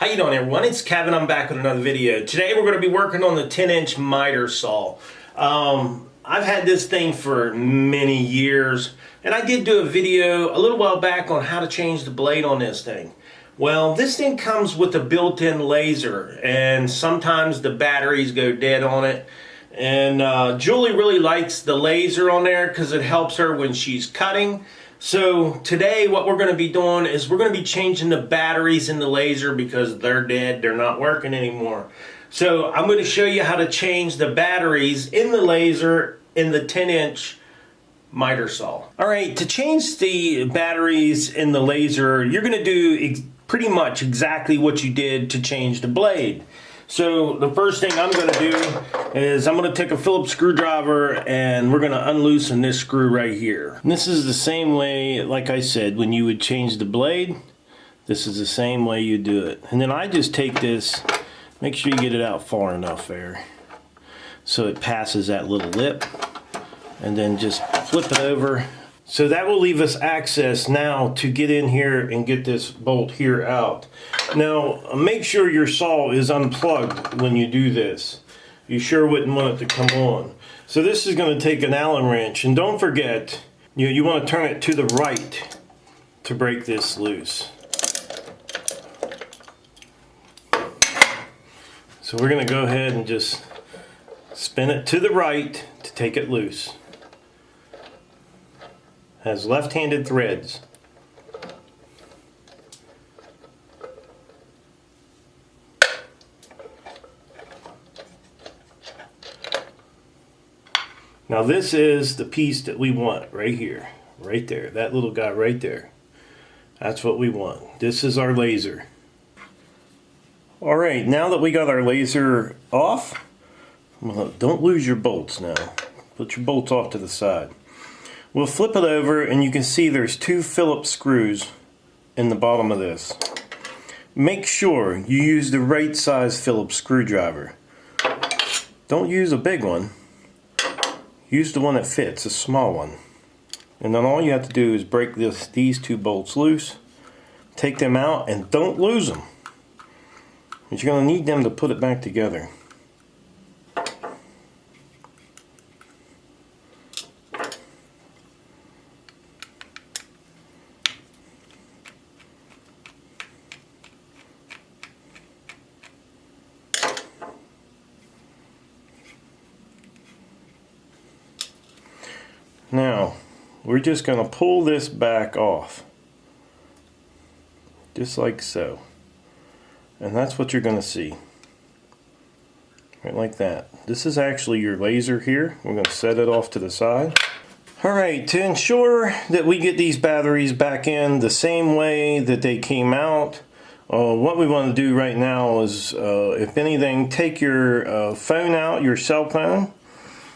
How you doing, everyone? It's Kevin. I'm back with another video. Today we're going to be working on the 10-inch miter saw. I've had this thing for many years, and I did do a video a little while back on how to change the blade on this thing. Well, this thing comes with a built-in laser, and sometimes the batteries go dead on it. And Julie really likes the laser on there because it helps her when she's cutting. So today what we're going to be doing is we're going to be changing the batteries in the laser because they're dead, they're not working anymore. So I'm going to show you how to change the batteries in the laser in the 10-inch miter saw. Alright, to change the batteries in the laser, you're going to do pretty much exactly what you did to change the blade. So the first thing I'm going to do is I'm going to take a Phillips screwdriver and we're going to unloosen this screw right here. And this is the same way, like I said, when you would change the blade, this is the same way you do it. And then I just take this, make sure you get it out far enough there so it passes that little lip, and then just flip it over. So that will leave us access now to get in here and get this bolt here out. Now, make sure your saw is unplugged when you do this. You sure wouldn't want it to come on. So this is going to take an Allen wrench, and don't forget, you want to turn it to the right to break this loose. So we're going to go ahead and just spin it to the right to take it loose. Has left-handed threads. Now this is the piece that we want right here, right there, that little guy right there. That's what we want. This is our laser. Alright, now that we got our laser off, don't lose your bolts now. Put your bolts off to the side. We'll flip it over and you can see there's two Phillips screws in the bottom of this. Make sure you use the right size Phillips screwdriver. Don't use a big one. Use the one that fits, a small one. And then all you have to do is break these two bolts loose, take them out, and don't lose them. But you're going to need them to put it back together. Now, we're just going to pull this back off, just like so. And that's what you're going to see, right like that. This is actually your laser here. We're going to set it off to the side. Alright, to ensure that we get these batteries back in the same way that they came out, what we want to do right now is, if anything, take your phone out, your cell phone,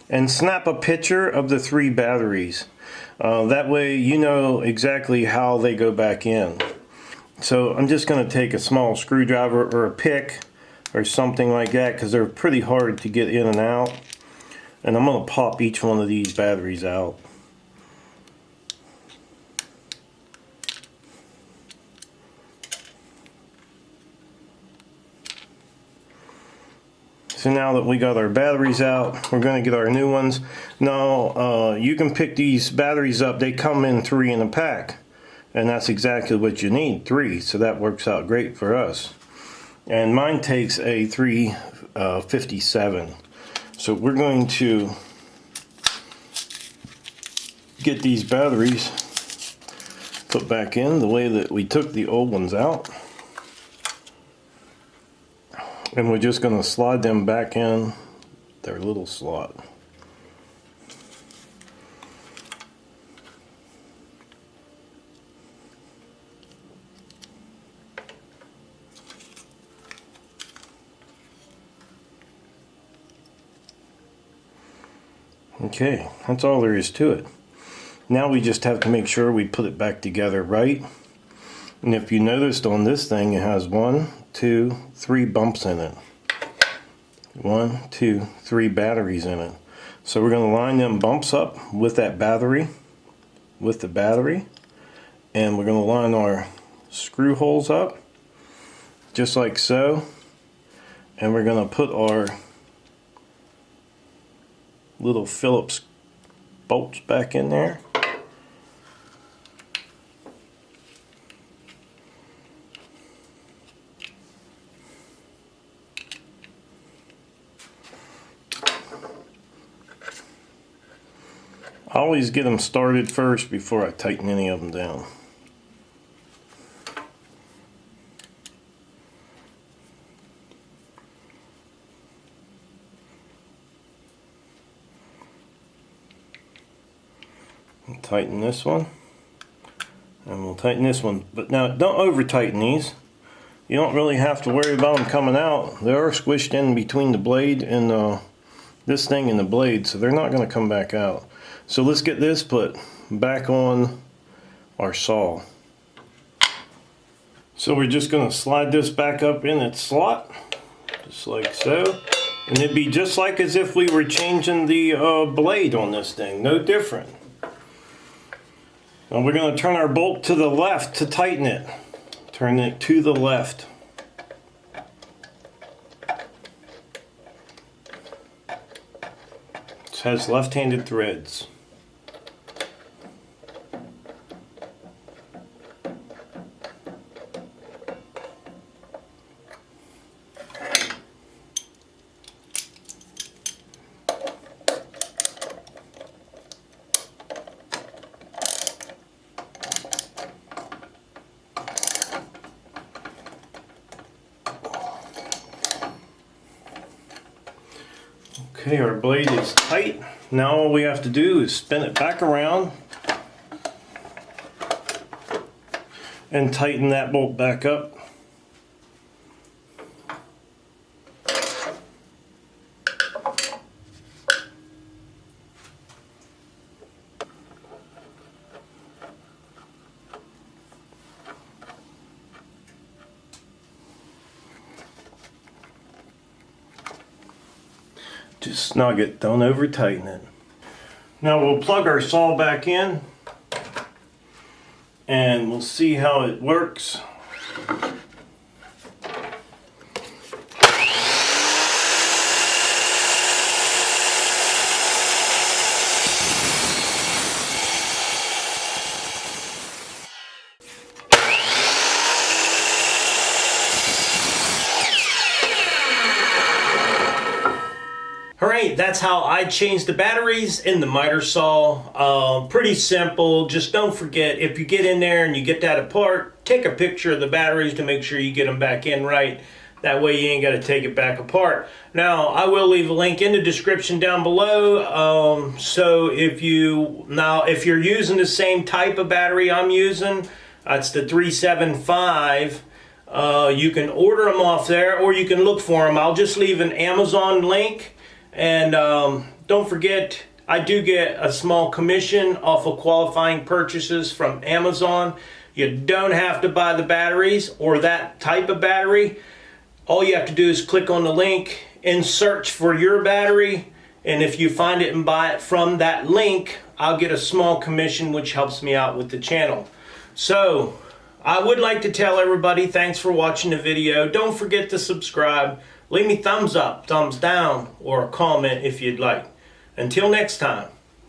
and snap a picture of the three batteries. That way you know exactly how they go back in. So I'm just going to take a small screwdriver or a pick or something like that because they're pretty hard to get in and out. And I'm going to pop each one of these batteries out. So now that we got our batteries out, we're going to get our new ones. Now, you can pick these batteries up. They come in 3 in a pack. And that's exactly what you need, 3. So that works out great for us. And mine takes a 357. So we're going to get these batteries put back in the way that we took the old ones out. And we're just going to slide them back in their little slot. Okay, that's all there is to it. Now we just have to make sure we put it back together right. And if you noticed on this thing, it has 1, 2, 3 bumps in it. 1, 2, 3 batteries in it. So we're going to line them bumps up with that battery, with the battery, and we're going to line our screw holes up just like so. And we're going to put our little Phillips bolts back in there. I always get them started first before I tighten any of them down. Tighten this one, and we'll tighten this one. But now, don't over tighten these. You don't really have to worry about them coming out. They are squished in between the blade and this thing and the blade, so they're not going to come back out. So let's get this put back on our saw. So we're just going to slide this back up in its slot, just like so. And it'd be just like as if we were changing the blade on this thing, no different. Now we're going to turn our bolt to the left to tighten it. Turn it to the left. It has left-handed threads. Okay, our blade is tight. Now all we have to do is spin it back around and tighten that bolt back up. Just snug it, don't over tighten it. Now we'll plug our saw back in and we'll see how it works. Alright, that's how I changed the batteries in the miter saw. Pretty simple. Just don't forget, if you get in there and you get that apart, take a picture of the batteries to make sure you get them back in right. That way you ain't got to take it back apart. Now, I will leave a link in the description down below. So if you're using the same type of battery I'm using, it's the 375. You can order them off there or you can look for them. I'll just leave an Amazon link. And don't forget, I do get a small commission off of qualifying purchases from Amazon. You don't have to buy the batteries or that type of battery. All you have to do is click on the link and search for your battery. And if you find it and buy it from that link, I'll get a small commission, which helps me out with the channel. So I would like to tell everybody thanks for watching the video. Don't forget to subscribe. Leave me thumbs up, thumbs down, or a comment if you'd like. Until next time.